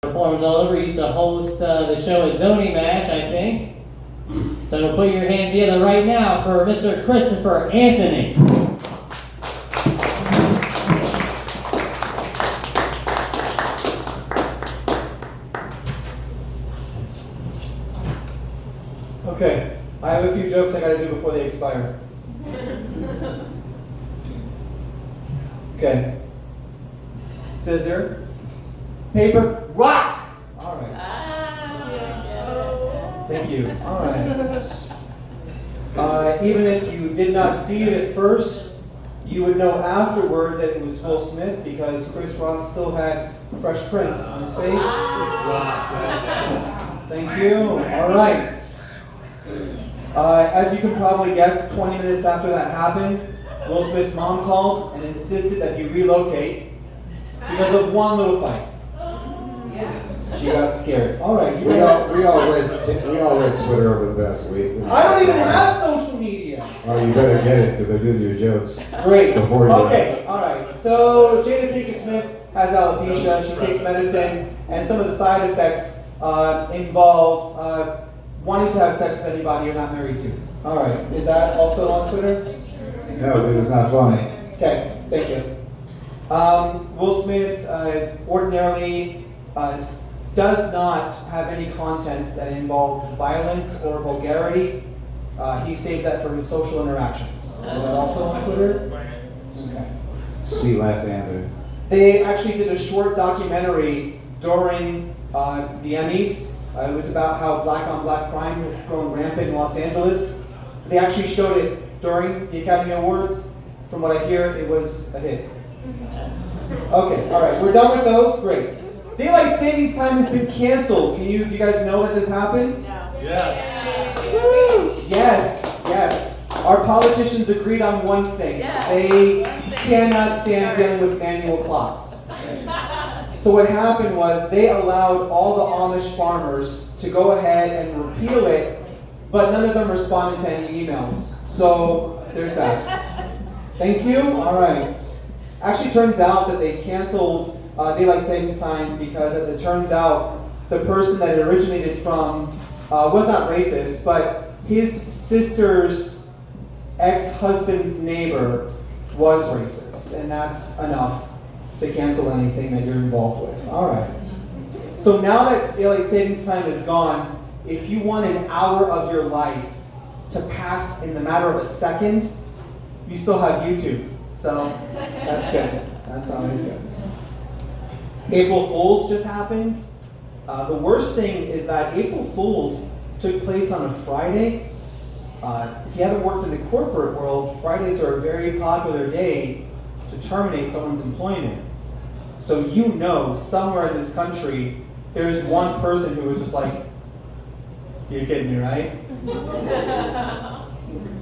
Performs all over. He used to host the show at Zoning Match, I think. So put your hands together right now for Mr. Christopher Anthony. Okay, I have a few jokes I gotta do before they expire. Okay. Scissor, paper, rock! Alright. Thank you. Alright. Even if you did not see it at first, you would know afterward that it was Will Smith because Chris Rock still had Fresh Prince on his face. Thank you. Alright. As you can probably guess, 20 minutes after that happened, Will Smith's mom called and insisted that he relocate because of one little fight. She got scared. All right, We all read Twitter over the past week. I don't even have social media. Oh, you better get it because I did your jokes. Great. Before you Okay. All right. So Jada Pinkett Smith has alopecia. She takes medicine, and some of the side effects involve wanting to have sex with anybody you're not married to. All right. Is that also on Twitter? No, because it's not funny. Okay. Thank you. Will Smith ordinarily does not have any content that involves violence or vulgarity. He saves that for his social interactions. Is that also on Twitter? Okay. See, last answer. They actually did a short documentary during the Emmys. It was about how black on black crime has grown rampant in Los Angeles. They actually showed it during the Academy Awards. From what I hear, it was a hit. Okay, all right, we're done with those. Great. Daylight savings time has been canceled. Do you guys know that this happened? Yes. Our politicians agreed on one thing. They cannot stand dealing with manual clocks. So what happened was they allowed all the Amish farmers to go ahead and repeal it, but none of them responded to any emails. So there's that. Thank you. All right. Actually, turns out that they canceled daylight savings time because, as it turns out, the person that it originated from was not racist, but his sister's ex-husband's neighbor was racist, and that's enough to cancel anything that you're involved with. All right. So now that daylight savings time is gone, if you want an hour of your life to pass in the matter of a second, you still have YouTube. So that's good. That's always good. April Fool's just happened. The worst thing is that April Fool's took place on a Friday. If you haven't worked in the corporate world, Fridays are a very popular day to terminate someone's employment. So you know, somewhere in this country, there's one person who was just like, "You're kidding me, right?"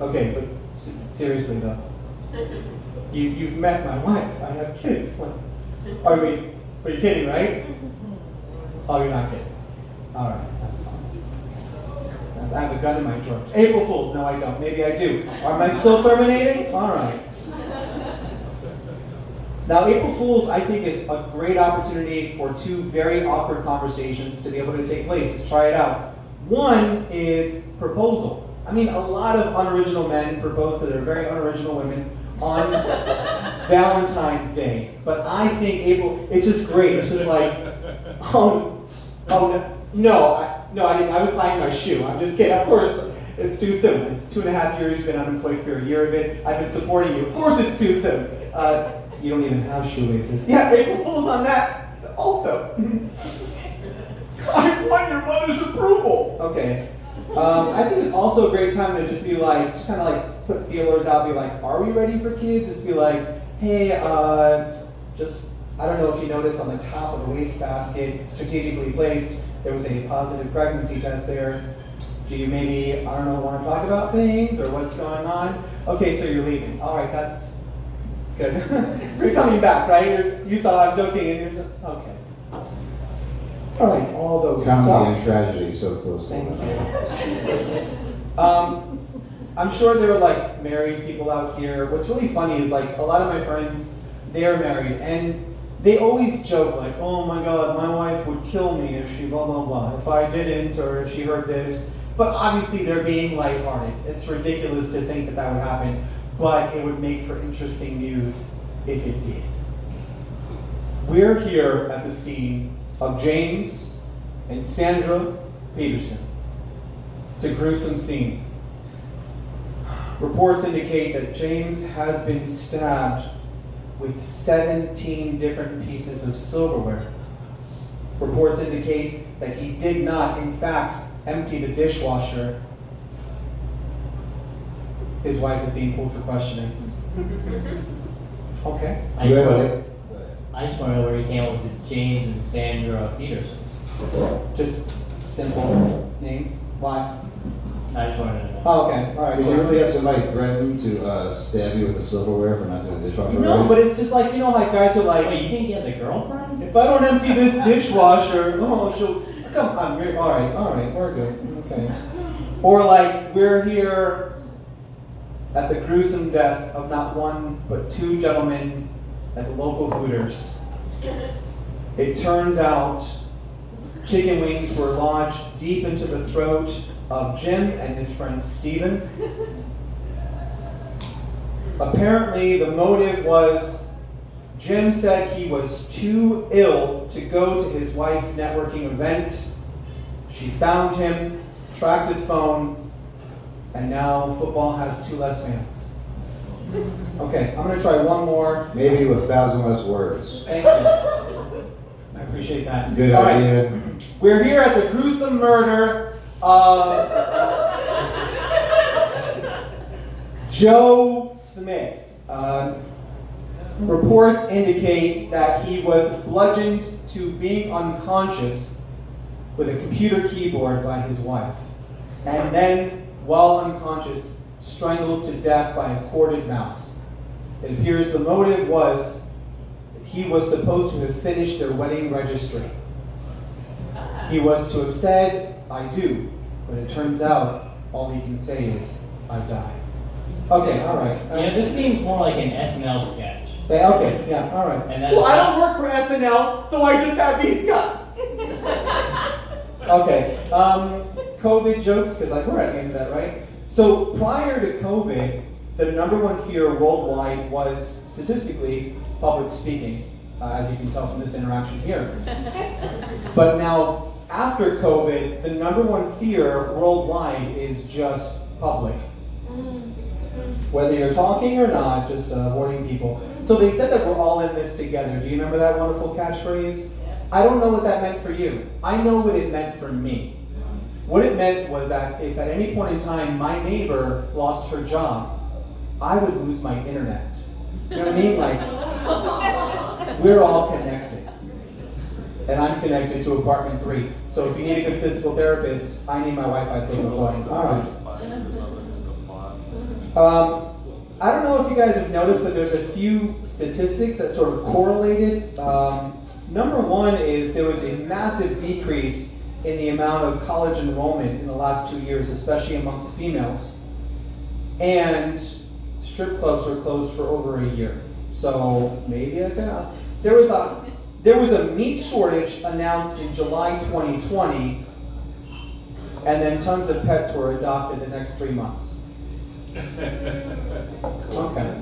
Okay, but seriously though, you've met my wife. I have kids. Like, are you kidding, right? Oh, you're not kidding. All right, that's fine. I have a gun in my drawer. April Fools. No, I don't. Maybe I do. Am I still terminating? All right. Now, April Fools, I think, is a great opportunity for two very awkward conversations to be able to take place. Let's try it out. One is proposal. I mean, a lot of unoriginal men propose to their very unoriginal women on Valentine's Day. But I think it's just great. It's just like, no, I didn't. I was tying my shoe. I'm just kidding. Of course, it's too soon. It's 2.5 years. You've been unemployed for a year of it. I've been supporting you. Of course, it's too soon. You don't even have shoelaces. Yeah, April Fool's on that also. I want your mother's approval. Okay. I think it's also a great time to just be like, just kind of like put feelers out, be like, are we ready for kids? Just be like, hey, I don't know if you noticed on the top of the wastebasket, strategically placed, there was a positive pregnancy test there. Do you maybe, want to talk about things or what's going on? Okay, so you're leaving. All right, that's good. You're coming back, right? You saw I'm joking and you're just, okay. All right, all those Comedy and tragedy so close to Thank one you. I'm sure there are like married people out here. What's really funny is like a lot of my friends, they're married and they always joke like, oh my God, my wife would kill me if she blah, blah, blah, if I didn't, or if she heard this. But obviously they're being lighthearted. It's ridiculous to think that that would happen, but it would make for interesting news if it did. We're here at the scene of James and Sandra Peterson. It's a gruesome scene. Reports indicate that James has been stabbed with 17 different pieces of silverware. Reports indicate that he did not, in fact, empty the dishwasher. His wife is being pulled for questioning. Okay. I just want to know where he came up with the James and Sandra Peterson. Just simple names. Why? I just wanted to know. Oh, okay. All right. Did you really have somebody threaten to stab you with the silverware for not doing the dishwasher? No, right? but it's just like, like guys are like, Wait, you think he has a girlfriend? if I don't empty this dishwasher, she'll come on. All right, we're good. Okay. Or like, we're here at the gruesome death of not one but two gentlemen at the local Hooters. It turns out chicken wings were lodged deep into the throat of Jim and his friend Steven. Apparently, the motive was Jim said he was too ill to go to his wife's networking event. She found him, tracked his phone, and now football has two less fans. Okay, I'm going to try one more. Maybe with 1,000 less words. Thank you. I appreciate that. Good All idea. right. We're here at the gruesome murder of Joe Smith. Reports indicate that he was bludgeoned to being unconscious with a computer keyboard by his wife, and then, while unconscious, strangled to death by a corded mouse. It appears the motive was that he was supposed to have finished their wedding registry. He was to have said, I do, but it turns out all he can say is, I die. Okay, all right. This seems more like an SNL sketch. Okay, yeah, all right. And Well, I don't work for SNL, so I just have these guys. Okay, COVID jokes, because we're at the end of that, right? So prior to COVID, the number one fear worldwide was, statistically, public speaking, as you can tell from this interaction here. But now, after COVID, the number one fear worldwide is just public. Whether you're talking or not, just avoiding people. So they said that we're all in this together. Do you remember that wonderful catchphrase? I don't know what that meant for you. I know what it meant for me. What it meant was that if at any point in time my neighbor lost her job, I would lose my internet. You know what I mean? Like, we're all connected. And I'm connected to apartment 3. So if you need a good physical therapist, I need my Wi-Fi signal going. All right. I don't know if you guys have noticed, but there's a few statistics that sort of correlated. Number one is there was a massive decrease in the amount of college enrollment in the last 2 years, especially amongst females. And strip clubs were closed for over a year. So maybe there was a meat shortage announced in July 2020, and then tons of pets were adopted the next 3 months. Okay.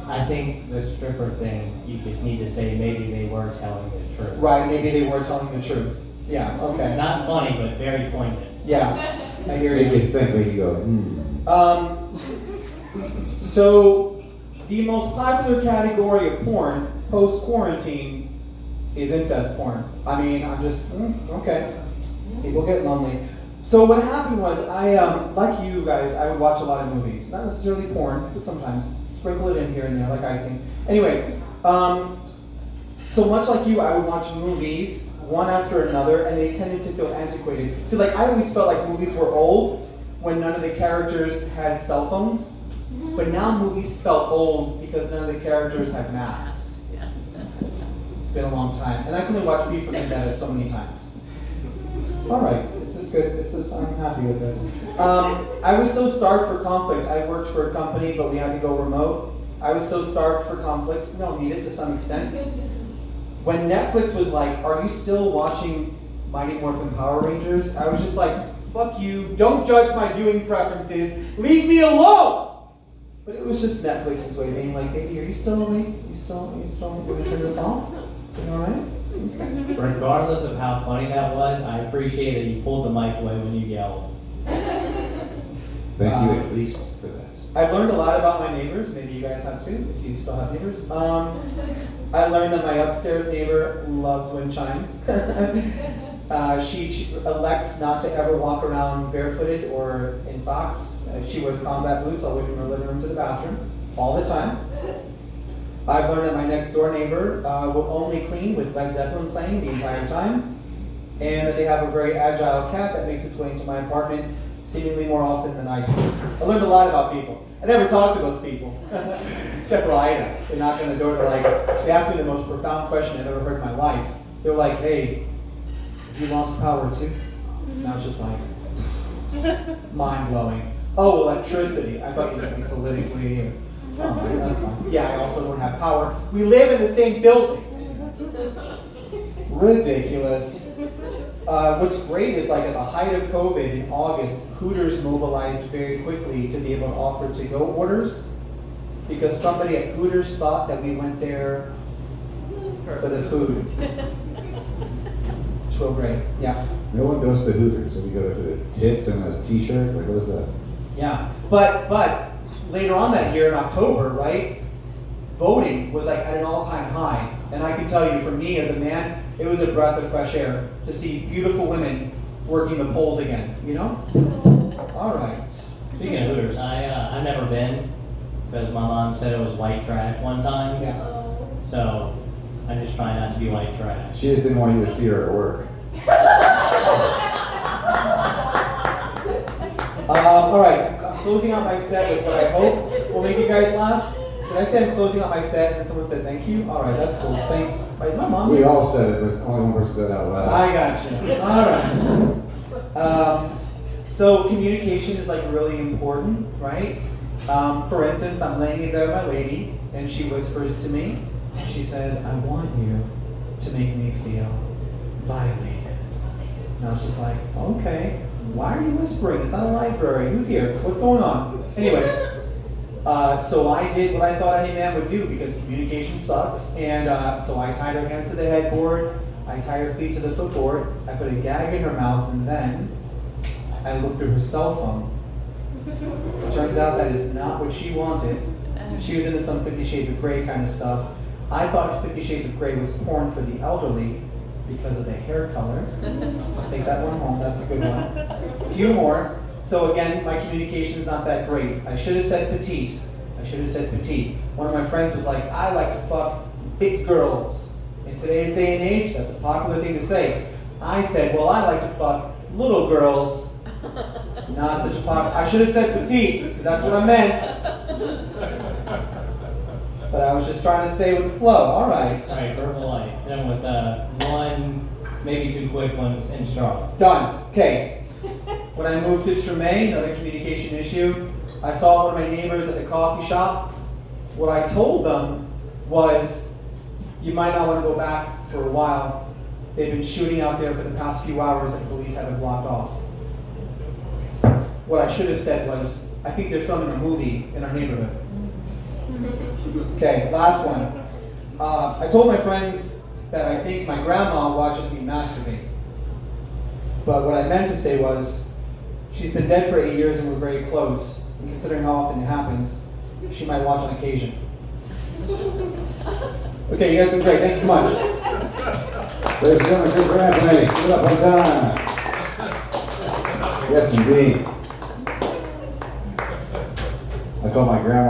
I think the stripper thing, you just need to say maybe they were telling the truth. Right, maybe they were telling the truth. Yeah, okay. Not funny, but very poignant. Yeah, I hear Make you. you think, make you go, So, the most popular category of porn post-quarantine is incest porn. I mean, I'm just, okay. People get lonely. So what happened was, like you guys, I would watch a lot of movies. Not necessarily porn, but sometimes. Sprinkle it in here and there, like icing. Anyway, so much like you, I would watch movies, one after another, and they tended to feel antiquated. See, I always felt like movies were old when none of the characters had cell phones. But now movies felt old because none of the characters had masks. Been a long time. And I can only watch V for Vendetta so many times. All right, this is good. I'm happy with this. I was so starved for conflict. I worked for a company, but we had to go remote. I was so starved for conflict. We all need it to some extent. When Netflix was like, "Are you still watching Mighty Morphin Power Rangers?" I was just like, "Fuck you! Don't judge my viewing preferences. Leave me alone." But it was just Netflix's way of being like, "Baby, are you still awake? You still going to turn this off? You all right?" Okay. Regardless of how funny that was, I appreciate that you pulled the mic away when you yelled. Thank you at least for that. I've learned a lot about my neighbors. Maybe you guys have too, if you still have neighbors. I learned that my upstairs neighbor loves wind chimes. She elects not to ever walk around barefooted or in socks. She wears combat boots all the way from her living room to the bathroom all the time. I've learned that my next door neighbor will only clean with Led Zeppelin playing the entire time, and that they have a very agile cat that makes its way into my apartment seemingly more often than I do. I learned a lot about people. I never talked to those people, except for Ida. They knock on the door, they asked me the most profound question I've ever heard in my life. They're like, "Hey, have you lost power too?" And I was just like, mind-blowing. "Oh, electricity. I thought you meant politically." Or, "Oh, that's fine. Yeah, I also don't have power. We live in the same building." Ridiculous. What's great is like at the height of COVID in August, Hooters mobilized very quickly to be able to offer to-go orders because somebody at Hooters thought that we went there for the food. It's real great. Yeah. No one goes to Hooters, so we go to the tits and a t-shirt, like what is that? Yeah. But later on that year in October, right, voting was like at an all-time high. And I can tell you, for me as a man, it was a breath of fresh air to see beautiful women working the polls again, you know? All right. Speaking of Hooters, I've never been because my mom said it was white trash one time. Yeah. So I'm just trying not to be white trash. She just didn't want you to see her at work. All right. I'm closing out my set with what I hope will make you guys laugh. Did I say I'm closing out my set and someone said thank you? All right, that's cool. Is my mom We here? all said it, but only one person said it out loud. I got you. All right. So communication is like really important, right? For instance, I'm laying in bed with my lady, and she whispers to me. She says, "I want you to make me feel violated." And I was just like, "Okay, why are you whispering? It's not a library. Who's here? What's going on?" Anyway. So I did what I thought any man would do because communication sucks, and so I tied her hands to the headboard, I tied her feet to the footboard, I put a gag in her mouth, and then I looked through her cell phone. It turns out that is not what she wanted. She was into some 50 Shades of Grey kind of stuff. I thought 50 Shades of Grey was porn for the elderly because of the hair color. I'll take that one home, that's a good one. A few more. So again, my communication is not that great. I should have said petite. One of my friends was like, "I like to fuck big girls." In today's day and age, that's a popular thing to say. I said, "Well, I like to fuck little girls." Not such a popular. I should have said petite, because that's what I meant. But I was just trying to stay with the flow. All right. All right, verbal light. Then with one, maybe two quick ones in straw. Done. Okay. When I moved to Treme, another communication issue, I saw one of my neighbors at the coffee shop. What I told them was, "You might not want to go back for a while. They've been shooting out there for the past few hours and police have it blocked off." What I should have said was, "I think they're filming a movie in our neighborhood." Okay, last one. I told my friends that I think my grandma watches me masturbate. But what I meant to say was, she's been dead for 8 years and we're very close. And considering how often it happens, she might watch on occasion. Okay, you guys have been great. Thank you so much. Ladies and gentlemen, Chris Anthony, give it up on time. Yes, indeed. I call my grandma.